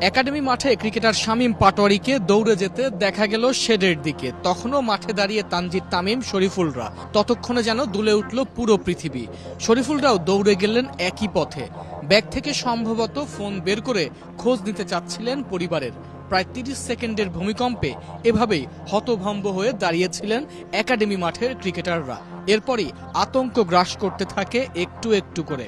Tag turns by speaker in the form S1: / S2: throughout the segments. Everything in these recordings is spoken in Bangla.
S1: একাডেমি মাঠে ক্রিকেটার শামীম পাটোয়ারিকে দৌড়ে যেতে দেখা গেল শেডের দিকে। তখনও মাঠে দাঁড়িয়ে তানজিদ তামিম, শরীফুলরা। ততক্ষণে যেন দুলে উঠল পুরো পৃথিবী। শরীফুলরাও দৌড়ে গেলেন একই পথে। ব্যাগ থেকে সম্ভবত ফোন বের করে খোঁজ নিতে চাচ্ছিলেন পরিবারের। প্রায় ৩০ সেকেন্ডের ভূমিকম্পে এভাবেই হতভম্ব হয়ে দাঁড়িয়েছিলেন একাডেমি মাঠের ক্রিকেটাররা। এরপরই আতঙ্ক গ্রাস করতে থাকে একটু একটু করে।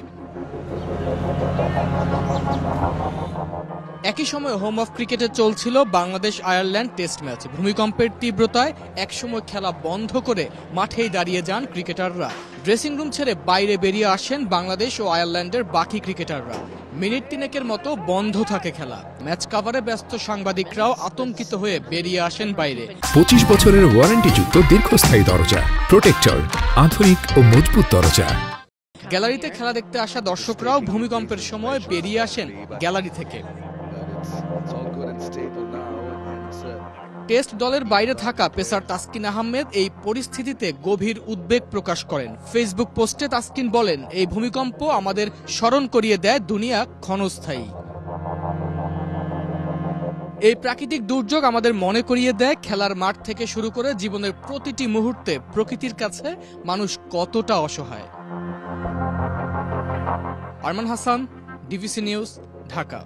S1: একই সময় হোম অফ ক্রিকেটে চলছিল বাংলাদেশ আয়ারল্যান্ড টেস্ট ম্যাচ। ভূমিকম্পের তীব্রতায় একসময় খেলা বন্ধ করে মাঠেই দাঁড়িয়ে যান ক্রিকেটাররা। ড্রেসিং রুম ছেড়ে বাইরে বেরিয়ে আসেন বাংলাদেশ ও আয়ারল্যান্ডের বাকি ক্রিকেটাররা। মিনিট তিনেকের মতো বন্ধ থাকে খেলা। ম্যাচ কাভারে ব্যস্ত সাংবাদিকরাও আতঙ্কিত হয়ে বেরিয়ে আসেন বাইরে।
S2: 25 বছরের ওয়ারেন্টিযুক্ত দীর্ঘস্থায়ী দরজা প্রোটেক্টর, আধুনিক ও মজবুত দরজা।
S1: গ্যালারিতে খেলা দেখতে আসা দর্শকরাও ভূমিকম্পের সময় বেরিয়ে আসেন গ্যালারি থেকে। টেস্ট দলের বাইরে থাকা পেসার তাসকিন আহমেদ এই পরিস্থিতিতে গভীর উদ্বেগ প্রকাশ করেন। ফেসবুক পোস্টে তাসকিন বলেন, এই ভূমিকম্প আমাদের স্মরণ করিয়ে দেয় দুনিয়া ক্ষণস্থায়ী। এই প্রাকৃতিক দুর্যোগ আমাদের মনে করিয়ে দেয় খেলার মাঠ থেকে শুরু করে জীবনের প্রতিটি মুহূর্তে প্রকৃতির কাছে মানুষ কতটা অসহায়। Arman Hasan, DVC news, Dhaka.